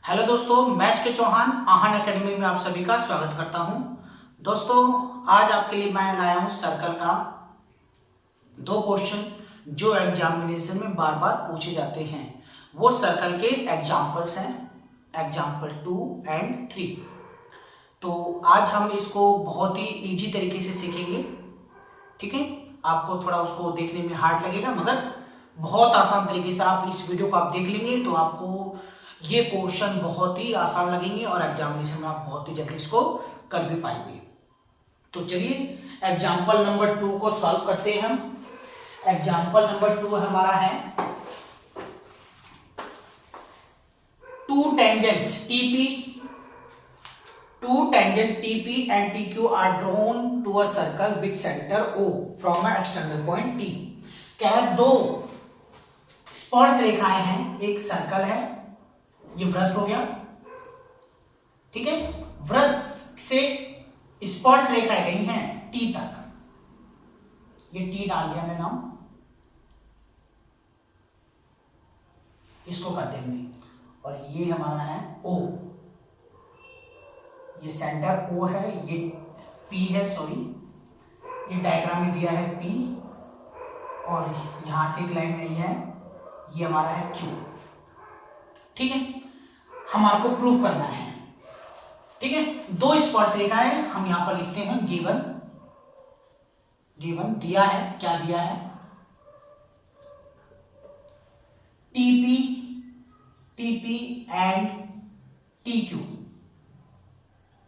Hello दोस्तों, match के चौहान आहान academy में आप सभी का स्वागत करता हूं। दोस्तों, आज आपके लिए मैं लाया हूं सर्कल का दो क्वेश्चन जो एग्जामिनेशन में बार बार पूछे जाते हैं। वो सर्कल के एग्जाम्पल्स हैं, एग्जाम्पल 2 एंड 3। तो आज हम इसको बहुत ही इजी तरीके से सीखेंगे। ठीक है, आपको थोड़ा उसको देखने में हार्ड लगेगा, मगर बहुत आसान तरीके से आप इस वीडियो को आप देख लेंगे तो आपको ये क्वेश्चन बहुत ही आसान लगेंगे और एग्जामिनेशन में आप बहुत ही जल्दी इसको कर भी पाएंगे। तो चलिए एग्जाम्पल नंबर 2 को सॉल्व करते हैं हम। एग्जाम्पल नंबर 2 हमारा है to tangents TP and TQ are drawn to a circle with center O from an external point T। क्या है, दो स्पर्श रेखाएं हैं, एक सर्कल है, ये वृत्त हो गया। ठीक है, वृत्त से स्पर्श रेखाएं गई हैं T तक, ये T डाल दिया मैंने नाम, इसको कर देंगे। और ये हमारा है O, ये सेंटर O है, ये P है, सॉरी ये डायग्राम में दिया है P, और यहां से एक लाइन नहीं है, ये हमारा है Q। ठीक है, हमारे को प्रूफ करना है। ठीक है, दो स्पर्श रेखाएं हम यहां पर लिखते हैं गिवन दिया है, क्या दिया है, TP and TQ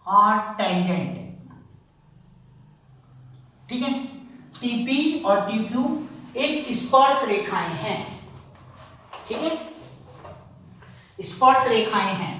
are tangent. ठीक है, TP और TQ एक स्पर्श रेखाएं हैं। ठीक है, स्पर्श रेखाएं हैं,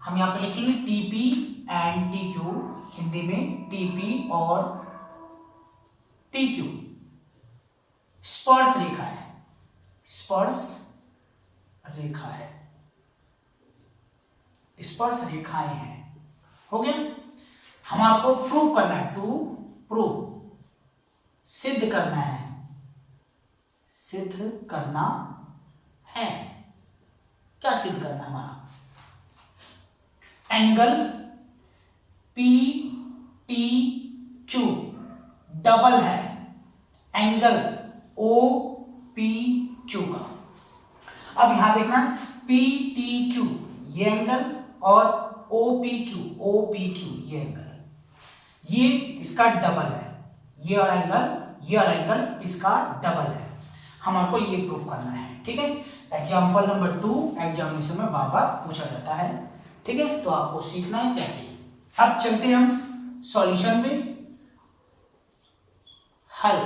हम यहां पर लिखेंगे TP एंड TQ, हिंदी में TP और TQ स्पर्श रेखा है, स्पर्श रेखाएं हैं। हो गया, हम आपको प्रूव करना है, टू प्रूव सिद्ध करना है। क्या सिद्ध करना है हमारा, एंगल PTQ डबल है एंगल OPQ का। अब यहां देखना, PTQ ये एंगल और OPQ ये एंगल, ये इसका डबल है, ये और एंगल इसका डबल है। हमको ये प्रूफ करना है। ठीक है, एग्जाम्पल नंबर 2 एग्जामिनेशन में बार बार पूछा जाता है। ठीक है, तो आपको सीखना है कैसे। अब चलते हैं हम सॉल्यूशन में, हल।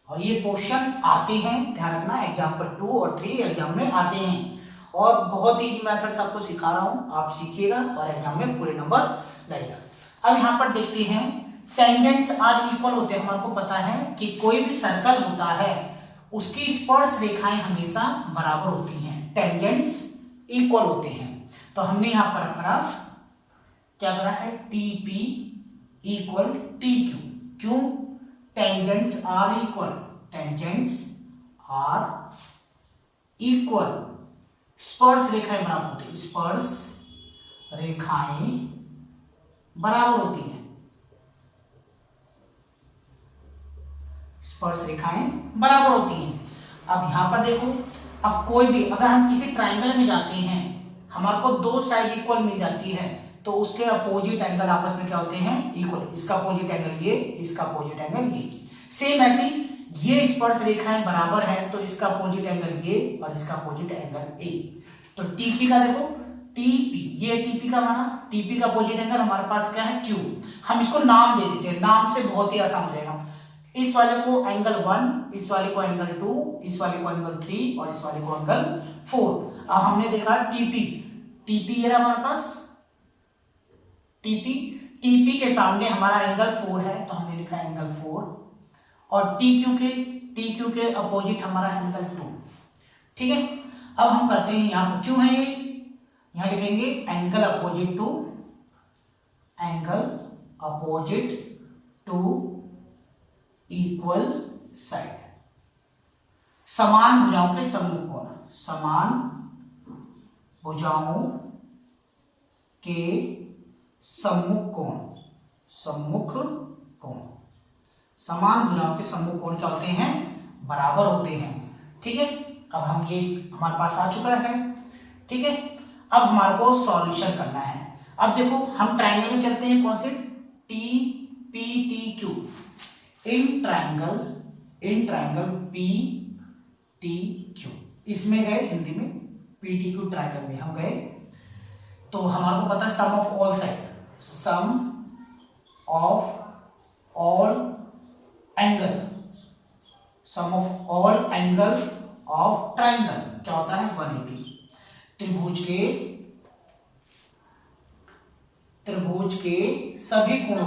और ये क्वेश्चन आते हैं, ध्यान रखना, एग्जाम्पल 2 और 3 एग्जाम में आते हैं, और बहुत ही मेथड्स आपको सिखा रहा हूं, आप सीखिएगा और एग्जाम में पूरे नंबर लाइएगा। अब यहां पर देखते हैं, टेंजेंट्स आर इक्वल होते हैं। हमारे को पता है कि कोई भी सर्कल होता है उसकी स्पर्श रेखाएं हमेशा बराबर होती हैं, टेंजेंट्स इक्वल होते हैं। तो हमने यहां फर्क करा, क्या करा है, TP इक्वल TQ। क्यों, टेंजेंट्स आर इक्वल, स्पर्श रेखाएं बराबर होती है, स्पर्श रेखाएं बराबर होती हैं, स्पर्श रेखाएं बराबर होती हैं। अब यहां पर देखो, अब कोई भी, अगर हम किसी ट्रायंगल में जाते हैं, हमारे को दो साइड इक्वल मिल जाती है, तो उसके अपोजिट एंगल आपस में क्या होते हैं, इक्वल। इसका अपोजिट एंगल ये, इसका अपोजिट एंगल ये। सेम ऐसी ये स्पर्श रेखाएं बराबर है, तो इसका अपोजिट एंगल ये और इसका अपोजिट एंगल ए। तो TP का देखो, TP ये TP का माना, TP का अपोजिट एंगल हमारे पास क्या है, Q। हम इसको नाम दे देते हैं, नाम से बहुत ही आसान हो जाएगा। इस वाले को एंगल 1, इस वाले को एंगल 2, इस वाले को एंगल 3 और इस वाले को एंगल 4। अब हमने देखा TP है हमारे पास, TP के सामने हमारा एंगल 4 है, तो हमने लिखा एंगल 4, और TQ के अपोजिट हमारा एंगल 2। ठीक है, अब हम करते हैं, यहां पर क्यों है ये, यहां लिखेंगे angle opposite to equal side, समान भुजाओं के समूह कोण, समान भुजाओं के सम्मुख कोण, समान भुजाओं के सम्मुख कोण क्या होते हैं, बराबर होते हैं। ठीक है, अब हम ये हमारे पास आ चुका है। ठीक है, अब हमारे को सॉल्यूशन करना है। अब देखो हम ट्रायंगल में चलते हैं, कौन से, T P T Q. In triangle P T Q, इसमें गए हिंदी में पी टी क्यू ट्रायंगल में हम गए, तो हमारे को पता है sum of all side, sum of all angle of triangle क्या होता है, 180। त्रिभुज के सभी कोणों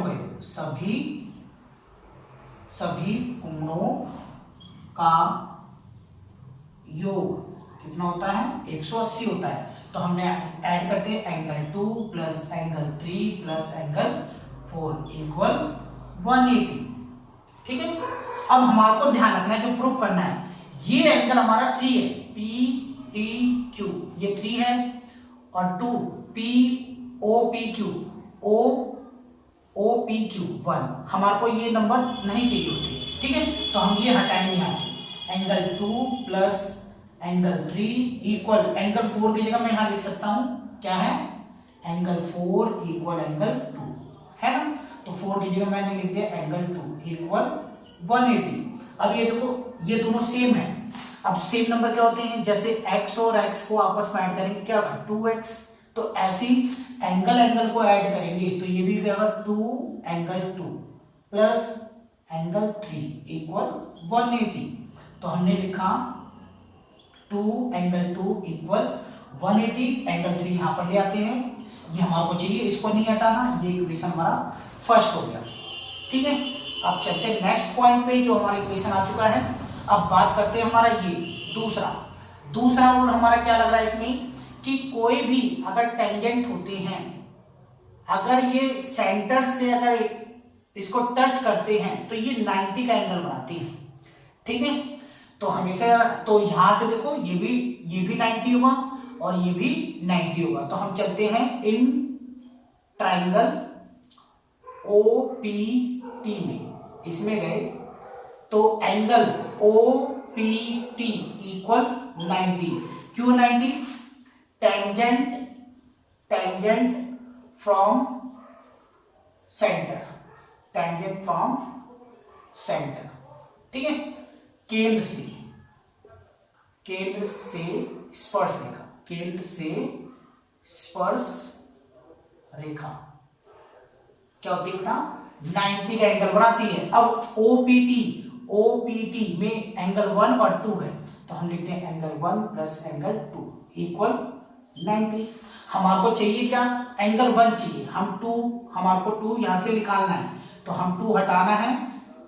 का योग कितना होता है, 180 होता है। तो हमने ऐड करते हैं angle 2 plus angle 3 plus angle 4 equal 180। ठीक है, अब हमारे को ध्यान रखना है, जो प्रूफ करना है, ये एंगल हमारा 3 है, पी टी क्यू, ये 3 है, और 2 P O P Q, O P Q 1, हमारे को ये नंबर नहीं चाहिए होते। ठीक है, तो हम ये हटाएंगे यहाँ से, angle 2 plus angle 3 equal angle 4 की जगह मैं यहाँ लिख सकता हूँ, क्या है, एंगल 4 इक्वल एंगल 2, है ना। तो 4 की जगह मैंने लिख दिया एंगल 2 इक्वल 180। अब ये देखो ये दोनों सेम है। अब सेम नंबर क्या होते हैं, जैसे x और x को आपस में ऐड करेंगे क्या होगा, 2x। तो ऐसी एंगल को ऐड करेंगे तो ये भी होगा 2 एंगल 2 प्लस एंगल 3 इक्वल 180। तो हमने लिखा 2 एंगल 2 इक्वल 180, एंगल 3 यहाँ पर ले आते हैं, ये हमारे को चाहिए, इसको नहीं हटाना, ये इक्वेशन हमारा फर्स्ट हो गया। ठीक है, अब चलते हैं नेक्स्ट पॉइंट पे, जो हमारा इक्वेशन आ चुका है। अब बात करते हैं हमारा ये दूसरा रूल हमारा क्या लग रहा है इसमें, कि कोई भी अगर टेंजेंट होते हैं, अगर ये सेंटर से अगर इसको टच करते हैं तो ये 90 का एंगल बनाती है। ठीक है, तो हमेशा, तो यहां से देखो ये भी 90 होगा और ये भी 90 होगा। तो हम चलते हैं इन ट्राइंगल ओ पी टी में, इसमें गए तो angle O P T equal 90, क्यों 90, टेंजेंट फ्रॉम सेंटर, ठीक है, केंद्र से स्पर्श रेखा क्या होती है ना, 90 का एंगल बनाती है। अब ओपीटी में एंगल 1 और 2 है, तो हम लिखते हैं एंगल 1 प्लस एंगल 2 इक्वल 90। हमारे को चाहिए क्या, एंगल 1 चाहिए, हमारे को 2 यहां से निकालना है, तो हम 2 हटाना है,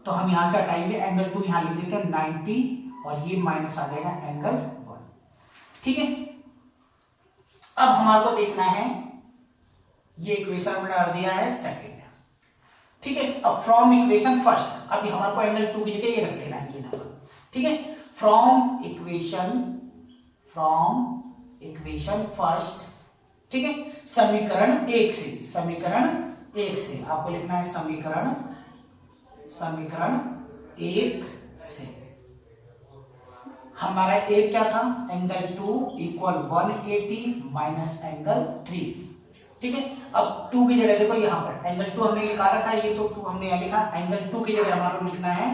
तो हम यहां से हटाएंगे, एंगल 2 यहां लिख देते हैं 90 और ये माइनस आ जाएगा एंगल 1। ठीक है, अब हमारे को देखना है, ये इक्वेशन में डाल दिया है सेकंड। ठीक है, अब फ्रॉम इक्वेशन फर्स्ट, अभी हमारे को एंगल 2 की जगह ये रख देना है, ये नंबर। ठीक है, फ्रॉम इक्वेशन फर्स्ट, ठीक है, समीकरण 1 से आपको लिखना है समीकरण 1 से हमारा एक क्या था, एंगल 2 इक्वल 180 माइनस एंगल 3। ठीक है, अब 2 की जगह देखो यहाँ पर एंगल 2 हमने लिखा रखा है, ये तो 2 हमने यहाँ लिखा, एंगल 2 की जगह हमारे को लिखना है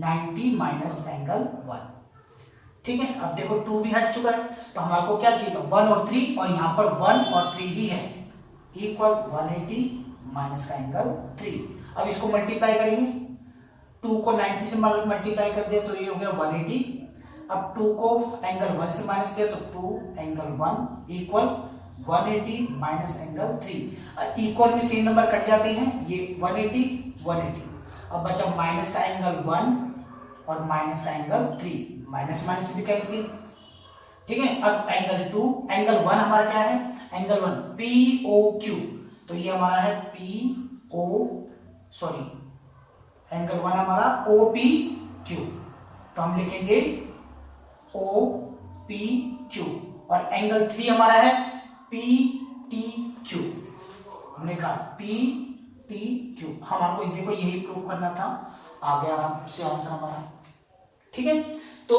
90 माइनस एंगल 1। ठीक है, अब देखो 2 भी हट चुका है, तो हमारे को क्या चाहिए था, 1 और 3, और यहाँ पर 1 और 3 ही है, इक्वल 180 माइनस का एंगल 3। अब इसको मल्टीप्लाई करेंगे, 2 को 90 से मल्टीप्लाई कर दिया तो ये हो गया 180। अब 2 को एंगल 1 से माइनस किया तो 2 angle 1 equal 180 minus angle 3। Equal में सेम नंबर कट जाते हैं, ये 180। अब बचा माइनस का एंगल 1 और माइनस का एंगल 3, माइनस माइनस भी कैंसिल। ठीक है, अब एंगल 1 हमारा क्या है, एंगल 1 पी ओ क्यू, तो ये हमारा है एंगल 1 हमारा ओ पी क्यू, तो हम लिखेंगे ओ पी क्यू और एंगल 3 हमारा है PTQ। हमने कहा PTQ, हमारे को देखो यही प्रूव करना था, आ गया आराम से आंसर हमारा। ठीक है, तो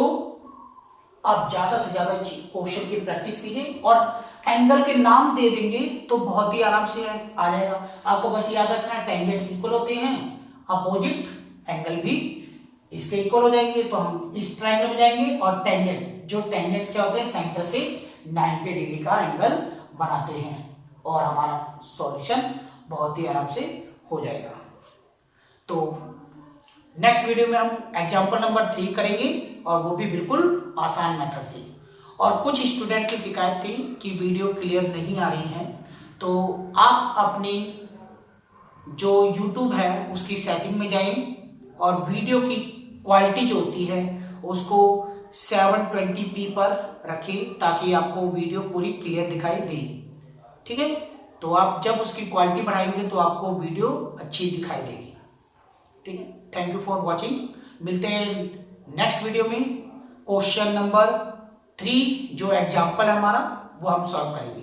आप ज्यादा से ज्यादा क्वेश्चन की प्रैक्टिस कीजिए और एंगल के नाम दे देंगे तो बहुत ही आराम से आ जाएगा। आपको बस याद रखना है टेंजेंट्स इक्वल होते हैं, अपोजिट एंगल भी इसके इक्वल हो जाएंगे, तो हम इस ट्रायंगल में जाएंगे और टेंजेंट, जो टेंजेंट क्या होते हैं, सेंटर से 90 डिग्री का एंगल बनाते हैं और हमारा सॉल्यूशन बहुत ही आराम से हो जाएगा। तो नेक्स्ट वीडियो में हम एग्जाम्पल नंबर 3 करेंगे और वो भी बिल्कुल आसान मेथड से। और कुछ स्टूडेंट की शिकायत थी कि वीडियो क्लियर नहीं आ रही है, तो आप अपनी जो YouTube है उसकी सेटिंग में जाएं और वीडियो की क्वालिटी जो होती है उसको 720p पर रखें ताकि आपको वीडियो पूरी क्लियर दिखाई दे। ठीक है, तो आप जब उसकी क्वालिटी बढ़ाएंगे तो आपको वीडियो अच्छी दिखाई देगी। ठीक है, थैंक यू फॉर वॉचिंग। मिलते हैं नेक्स्ट वीडियो में। क्वेश्चन नंबर 3 जो एग्जाम्पल है हमारा वो हम सॉल्व करेंगे।